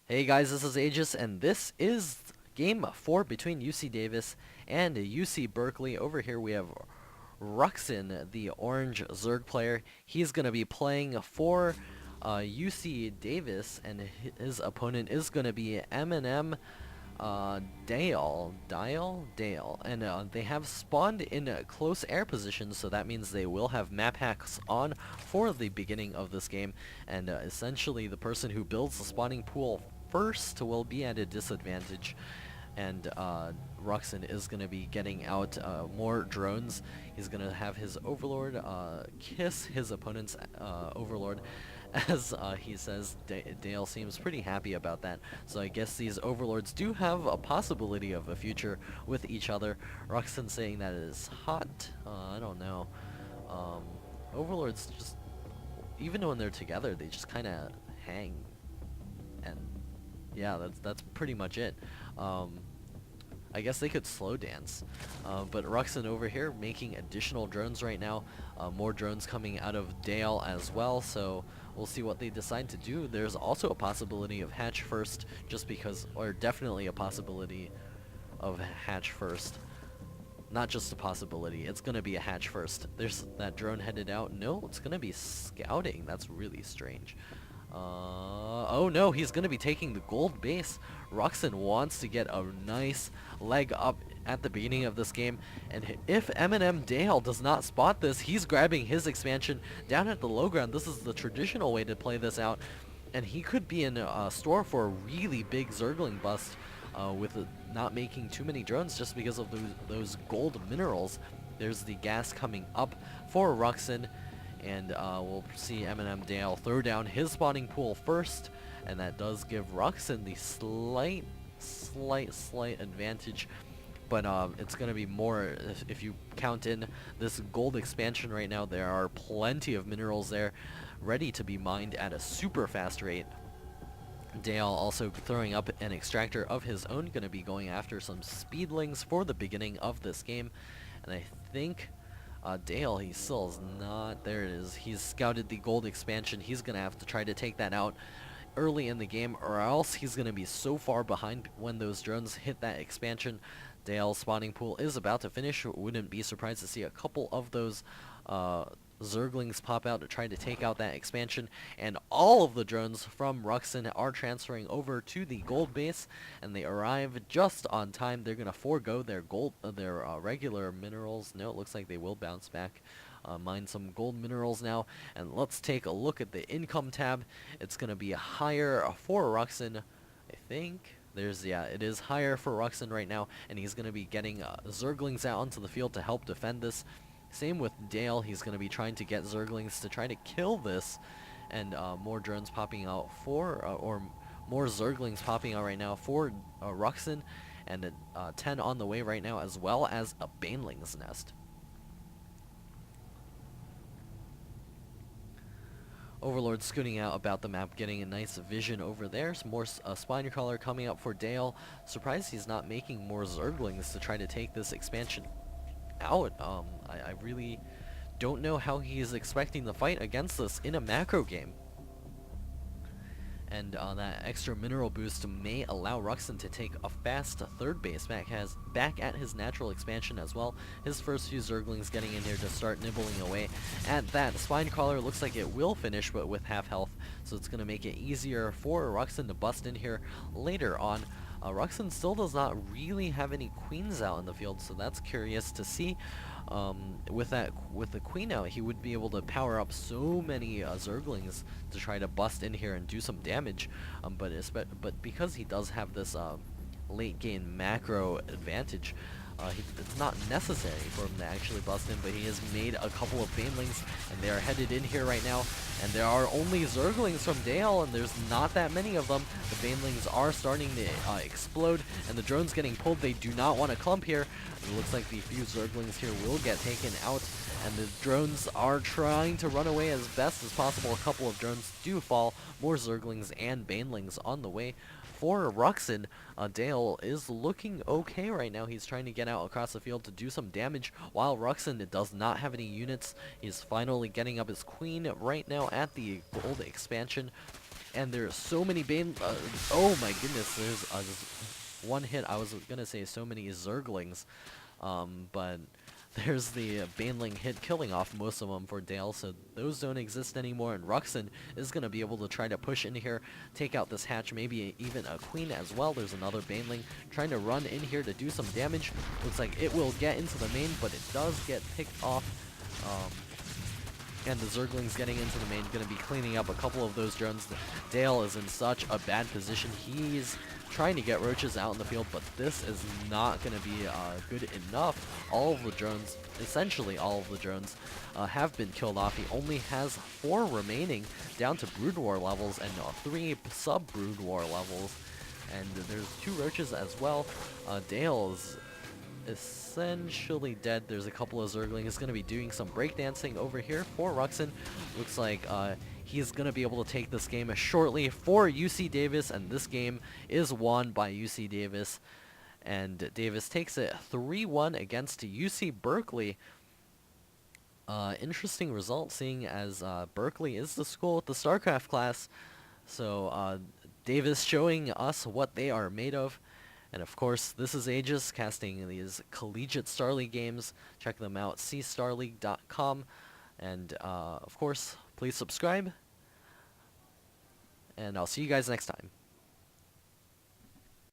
Hey guys, this is Aegis, and this is game 4 between UC Davis and UC Berkeley. Over here we have Ruxin, the orange Zerg player. He's going to be playing for UC Davis, and his opponent is going to be M&M Dale, and they have spawned in close air positions, so that means they will have map hacks on for the beginning of this game, and essentially the person who builds the spawning pool first will be at a disadvantage, and Ruxin is going to be getting out more drones. He's going to have his Overlord kiss his opponent's Overlord, as he says. Dale seems pretty happy about that, so I guess these Overlords do have a possibility of a future with each other. Ruxin saying that it is hot. I don't know. Overlords just, even when they're together, they just kind of hang, and yeah, that's pretty much it. I guess they could slow dance. But Ruxin over here making additional drones right now. More drones coming out of Dale as well, so we'll see what they decide to do. There's also a possibility of hatch first, just because, or definitely a possibility of hatch first. Not just a possibility, it's gonna be a hatch first. There's that drone headed out. No, it's gonna be scouting. That's really strange. Oh no, he's gonna be taking the gold base. Ruxin wants to get a nice leg up at the beginning of this game, and if M&M Dale does not spot this, he's grabbing his expansion down at the low ground. This is the traditional way to play this out, and he could be in store for a really big Zergling bust with not making too many drones just because of those gold minerals. There's the gas coming up for Ruxin, and we'll see M&M Dale throw down his spawning pool first, and that does give Ruxin the slight advantage, but it's going to be more if you count in this gold expansion right now. There are plenty of minerals there ready to be mined at a super fast rate. Dale also throwing up an extractor of his own, going to be going after some speedlings for the beginning of this game, and I think Dale, he still is not. There it is. He's scouted the gold expansion. He's going to have to try to take that out early in the game, or else he's going to be so far behind when those drones hit that expansion. Dale's spawning pool is about to finish. Wouldn't be surprised to see a couple of those Zerglings pop out to try to take out that expansion, and all of the drones from Ruxin are transferring over to the gold base, and they arrive just on time. They're gonna forego their regular minerals. No, it looks like they will bounce back, mine some gold minerals now, and let's take a look at the income tab. It's gonna be higher for Ruxin, I think. Yeah, it is higher for Ruxin right now, and he's gonna be getting Zerglings out onto the field to help defend this. Same with Dale, he's going to be trying to get Zerglings to try to kill this, and more drones popping out for, or more Zerglings popping out right now for Ruxin, and 10 on the way right now, as well as a Baneling's nest. Overlord scooting out about the map, getting a nice vision over there. Some more Spine Crawler coming up for Dale. Surprised he's not making more Zerglings to try to take this expansion out. I really don't know how he is expecting the fight against this in a macro game. And that extra mineral boost may allow Ruxin to take a fast third base back at his natural expansion as well. His first few Zerglings getting in here to start nibbling away at that. Spine Crawler looks like it will finish, but with half health, so it's going to make it easier for Ruxin to bust in here later on. Ruxin still does not really have any queens out in the field, so that's curious to see. With the queen out, he would be able to power up so many Zerglings to try to bust in here and do some damage. But because he does have this late game macro advantage, it's not necessary for him to actually bust in, but he has made a couple of Banelings, and they are headed in here right now, and there are only Zerglings from Dale, and there's not that many of them. The Banelings are starting to explode, and the drones getting pulled. They do not want to clump here. It looks like the few Zerglings here will get taken out, and the drones are trying to run away as best as possible. A couple of drones do fall. More Zerglings and Banelings on the way. For Ruxin, Dale is looking okay right now. He's trying to get out across the field to do some damage, while Ruxin does not have any units. He's finally getting up his queen right now at the gold expansion, and there's so many Bane. Oh my goodness, there's one hit. I was gonna say so many Zerglings, but there's the Baneling hit killing off most of them for Dale, so those don't exist anymore, and Ruxin is going to be able to try to push in here, take out this hatch, maybe even a Queen as well. There's another Baneling trying to run in here to do some damage. Looks like it will get into the main, but it does get picked off. And the Zergling's getting into the main, going to be cleaning up a couple of those drones. Dale is in such a bad position. He's trying to get roaches out in the field, but this is not going to be good enough. All of the drones, essentially all of the drones, have been killed off. He only has 4 remaining, down to Brood War levels and 3 sub-Brood War levels. And there's 2 roaches as well. Dale's essentially dead. There's a couple of Zerglings going to be doing some breakdancing over here for Ruxin. Looks like he's going to be able to take this game shortly for UC Davis, and this game is won by UC Davis. And Davis takes it 3-1 against UC Berkeley. Interesting result, seeing as Berkeley is the school with the StarCraft class. So Davis showing us what they are made of. And of course, this is Aegis, casting these collegiate Star League games. Check them out, cstarleague.com. And of course, please subscribe. And I'll see you guys next time.